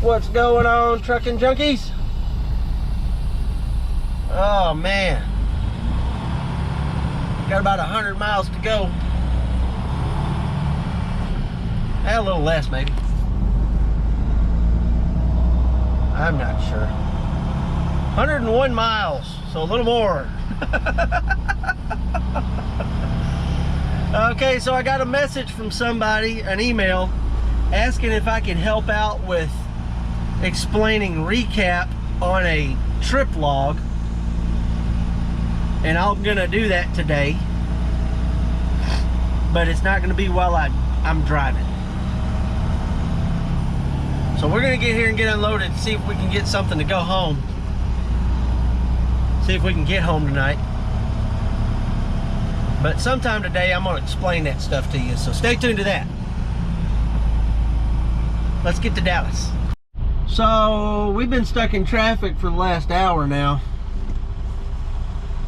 What's going on, trucking junkies? Oh man, got about 100 miles to go. A little less maybe, I'm not sure. 101 miles, so a little more. Okay, so I got a message from somebody, an email, asking if I could help out with explaining recap on a trip log, and I'm gonna do that today, but it's not gonna be while I'm driving. So we're gonna get here and get unloaded, see if we can get something to go home, see if we can get home tonight. But sometime today I'm gonna explain that stuff to you, so stay tuned to that. Let's get to Dallas. So we've been stuck in traffic for the last hour now.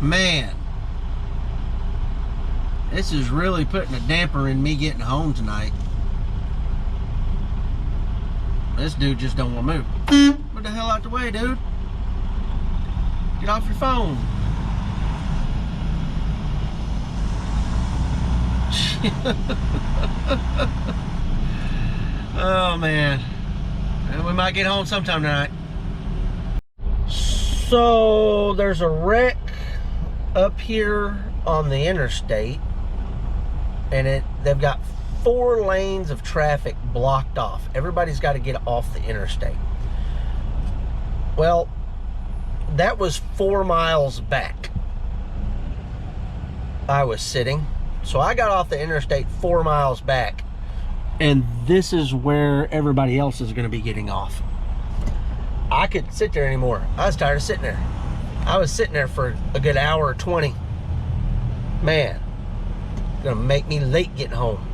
Man, this is really putting a damper in me getting home tonight. This dude just don't want to move. What the hell out the way, dude? Get off your phone. Oh man, we might get home sometime tonight. So there's a wreck up here on the interstate, and they've got 4 lanes of traffic blocked off. Everybody's got to get off the interstate. Well, that was 4 miles back I was sitting. So I got off the interstate 4 miles back, and this is where everybody else is going to be getting off. I couldn't sit there anymore. I was tired of sitting there. I was sitting there for a good hour or 20. Man, it's going to make me late getting home.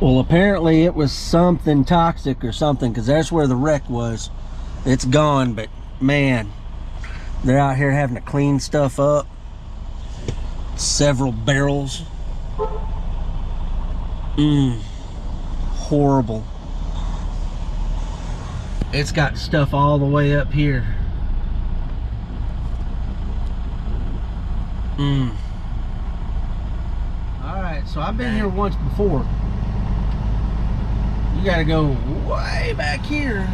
Well, apparently it was something toxic or something, because that's where the wreck was. It's gone, but man, they're out here having to clean stuff up. Several barrels. Horrible. It's got stuff all the way up here. Alright, so I've been here once before. You gotta go way back here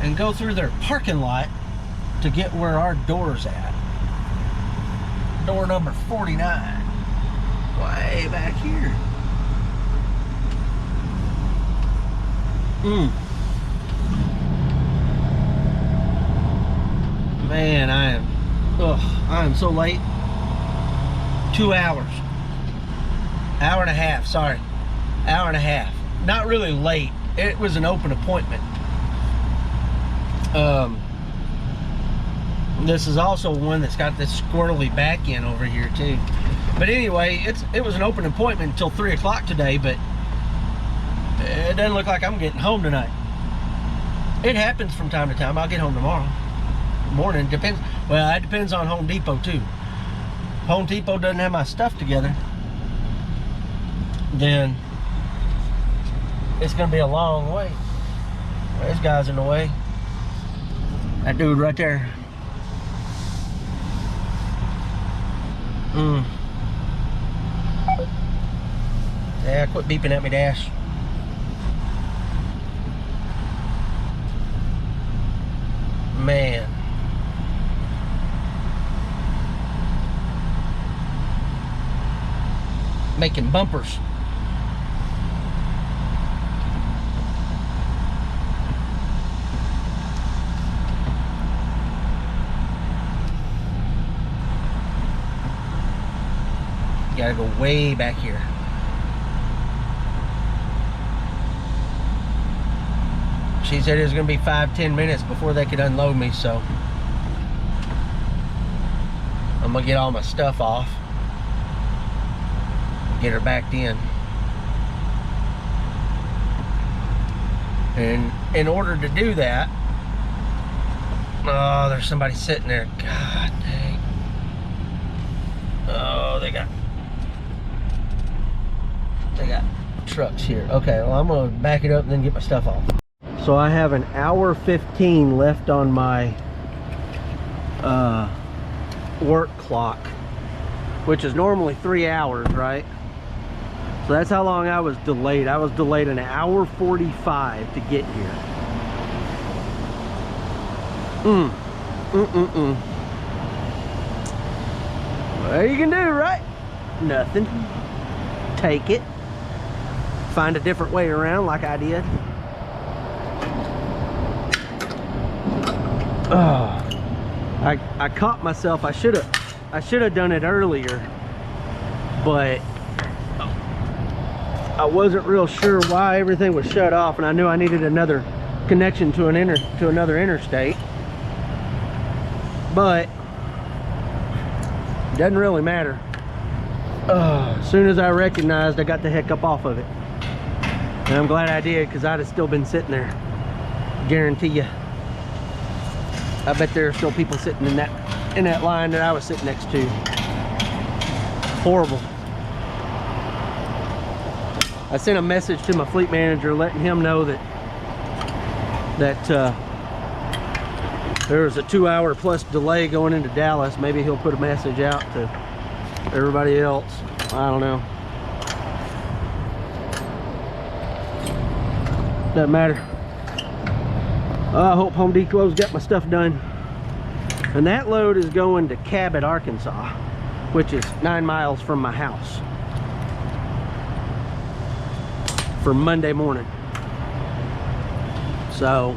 and go through their parking lot to get where our door's at. Door number 49. Way back here. Man, I am so late. 2 hours. Hour and a half, sorry. Hour and a half. Not really late. It was an open appointment. This is also one that's got this squirrely back end over here too. But anyway, it was an open appointment until 3 o'clock today, but it doesn't look like I'm getting home tonight. It happens from time to time. I'll get home tomorrow morning. Depends. Well, that depends on Home Depot too. Home Depot doesn't have my stuff together, then it's gonna be a long way. There's guys in the way. That dude right there. Yeah, quit beeping at me, Dash. Man. Making bumpers. You gotta go way back here. She said it was gonna be 5-10 minutes before they could unload me, so I'm gonna get all my stuff off, get her backed in. And in order to do that, oh, there's somebody sitting there. God dang. Oh, they got... they got trucks here. Okay, well, I'm gonna back it up and then get my stuff off. So I have an hour 15 left on my work clock, which is normally 3 hours, right? So that's how long I was delayed. I was delayed an hour 45 to get here. What you can do, right? Nothing. Take it. Find a different way around like I did. I caught myself. I should have done it earlier, but I wasn't real sure why everything was shut off, and I knew I needed another connection to another interstate. But it doesn't really matter. As soon as I recognized, I got the heck up off of it, and I'm glad I did, because I'd have still been sitting there. Guarantee you. I bet there are still people sitting in that line that I was sitting next to. Horrible. I sent a message to my fleet manager letting him know that there was a 2-hour plus delay going into Dallas. Maybe he'll put a message out to everybody else. I don't know. Doesn't matter. I hope Home Depot's got my stuff done. And that load is going to Cabot, Arkansas, which is 9 miles from my house, for Monday morning. So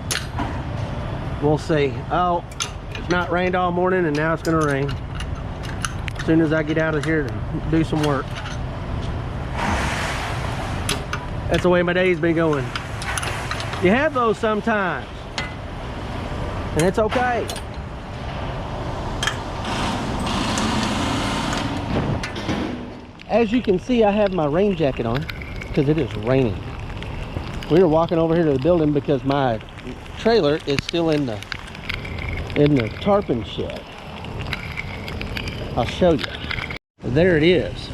we'll see. Oh, it's not rained all morning, and now it's gonna rain as soon as I get out of here to do some work. That's the way my day's been going. You have those sometimes, and it's okay. As you can see, I have my rain jacket on because it is raining. We were walking over here to the building because my trailer is still in the tarpon shed. I'll show you. There it is.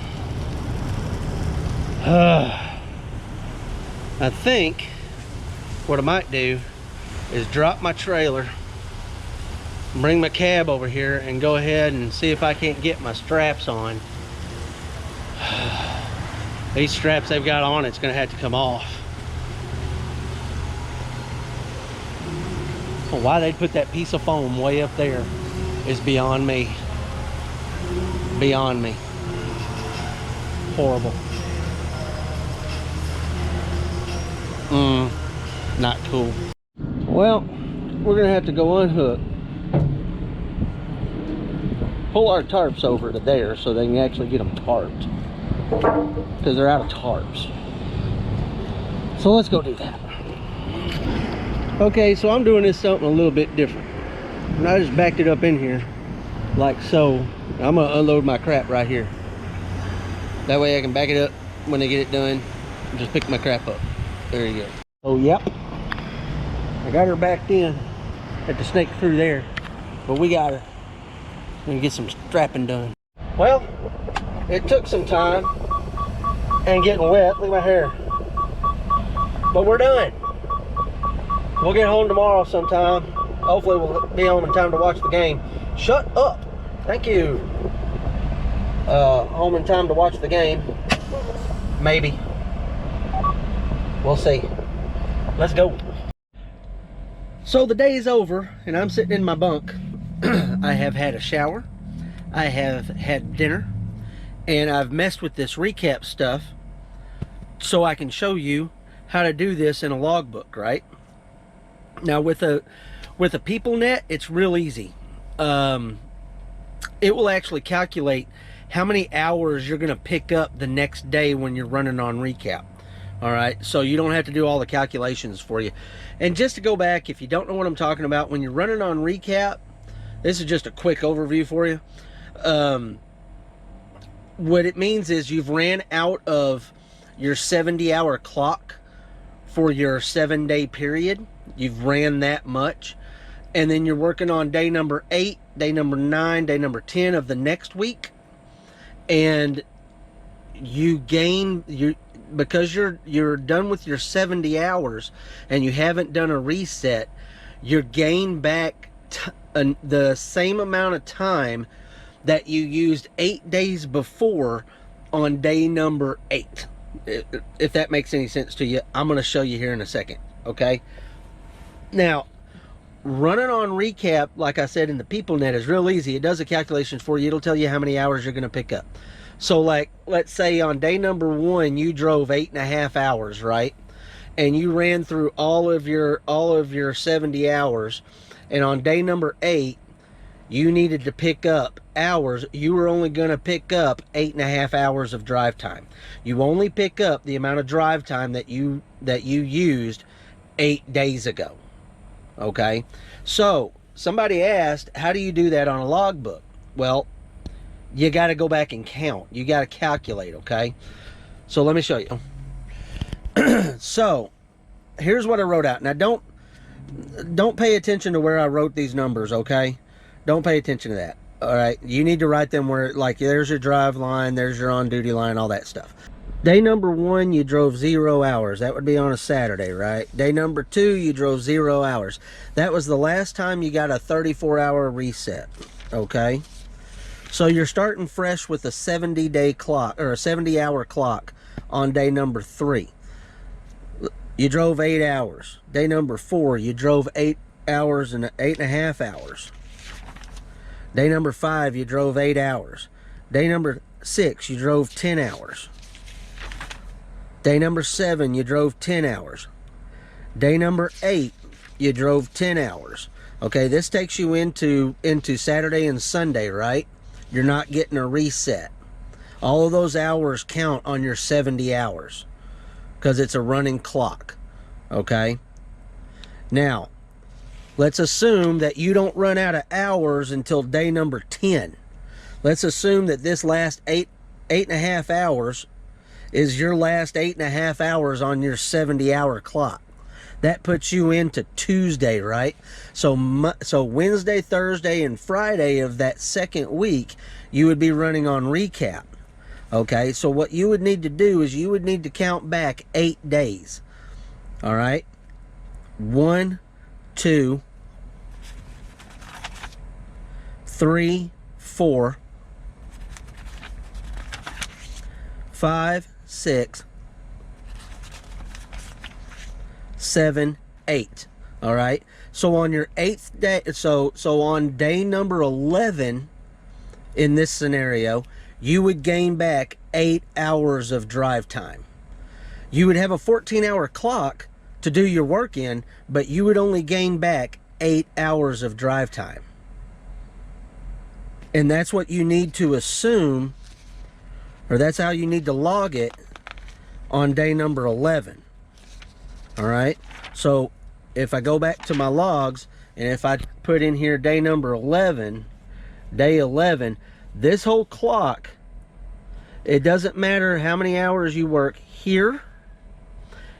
I think what I might do is drop my trailer, bring my cab over here, and go ahead and see if I can't get my straps on. These straps they've got on, it's gonna have to come off. Well, why they'd put that piece of foam way up there is beyond me. Beyond me. Horrible. Not cool. Well, we're gonna have to go unhook, pull our tarps over to there so they can actually get them tarped, because they're out of tarps. So let's go do that. Okay, so I'm doing this something a little bit different. And I just backed it up in here like so. I'm gonna unload my crap right here. That way I can back it up when they get it done and just pick my crap up. There you go. Oh, yep. I got her backed in. Had to snake through there, but we got her. And get some strapping done. Well, it took some time and getting wet. Look at my hair. But we're done. We'll get home tomorrow sometime. Hopefully we'll be home in time to watch the game. Shut up. Thank you. Home in time to watch the game. Maybe. We'll see. Let's go. So the day is over and I'm sitting in my bunk. I have had a shower, I have had dinner, and I've messed with this recap stuff so I can show you how to do this in a logbook, right? Now with a PeopleNet, it's real easy. It will actually calculate how many hours you're gonna pick up the next day when you're running on recap. All right, so you don't have to do all the calculations for you. And just to go back, if you don't know what I'm talking about, when you're running on recap, this is just a quick overview for you. What it means is you've ran out of your 70-hour clock for your 7-day period. You've ran that much. And then you're working on day number 8, day number 9, day number 10 of the next week. And you gain, because you're done with your 70 hours and you haven't done a reset, you're gained back the same amount of time that you used 8 days before on day number 8. If that makes any sense to you, I'm going to show you here in a second. Okay. Now, running on recap, like I said in the PeopleNet, is real easy. It does the calculations for you. It'll tell you how many hours you're going to pick up. So, like, let's say on day number 1, you drove 8.5 hours, right? And you ran through all of your 70 hours. And on day number 8, you needed to pick up hours. You were only going to pick up 8.5 hours of drive time. You only pick up the amount of drive time that you used 8 days ago. Okay, so somebody asked, how do you do that on a logbook? Well, you got to go back and count. You got to calculate. Okay, so let me show you. So here's what I wrote out. Now don't pay attention to where I wrote these numbers. Okay, don't pay attention to that. All right, you need to write them where, like, there's your drive line, there's your on duty line, all that stuff. Day number 1, you drove 0 hours. That would be on a Saturday, right? Day number 2, you drove 0 hours. That was the last time you got a 34-hour reset, okay? So you're starting fresh with a 70-day clock, or a 70-hour clock on day number 3. You drove 8 hours. Day number 4, you drove 8 hours and 8.5 hours. Day number 5, you drove 8 hours. Day number 6, you drove 10 hours. Day number 7, you drove 10 hours. Day number 8, you drove 10 hours. Okay, this takes you into Saturday and Sunday, right? You're not getting a reset. All of those hours count on your 70 hours because it's a running clock. Okay? Now, let's assume that you don't run out of hours until day number 10. Let's assume that this last 8.5 hours is your last 8.5 hours on your 70-hour clock. That puts you into Tuesday, right? So Wednesday, Thursday, and Friday of that second week, you would be running on recap. Okay, so what you would need to do is you would need to count back 8 days. All right? 1, 2, 3, 4, 5, 6, 7, 8. All right. So on your 8th day, so on day number 11 in this scenario, you would gain back 8 hours of drive time. You would have a 14-hour clock to do your work in, but you would only gain back 8 hours of drive time. And that's what you need to assume, or that's how you need to log it on day number 11. All right, so if I go back to my logs and if I put in here day number 11, day 11, this whole clock, it doesn't matter how many hours you work here,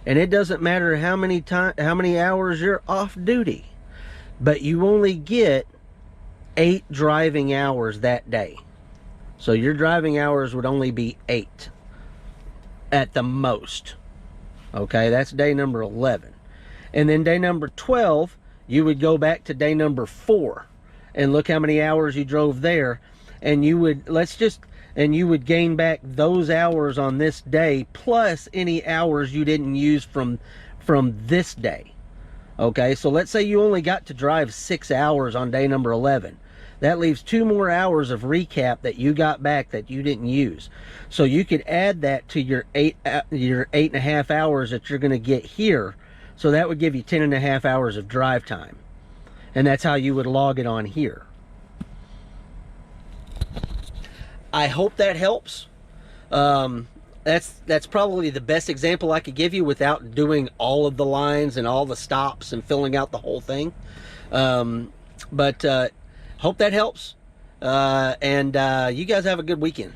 and it doesn't matter how many hours you're off duty, but you only get 8 driving hours that day. So your driving hours would only be 8 at the most. Okay, that's day number 11. And then day number 12, you would go back to day number 4 and look how many hours you drove there, and you would you would gain back those hours on this day plus any hours you didn't use from this day. Okay, so let's say you only got to drive 6 hours on day number 11. That leaves 2 more hours of recap that you got back that you didn't use. So you could add that to your 8.5 hours that you're going to get here. So that would give you 10.5 hours of drive time. And that's how you would log it on here. I hope that helps. That's probably the best example I could give you without doing all of the lines and all the stops and filling out the whole thing. Hope that helps. You guys have a good weekend.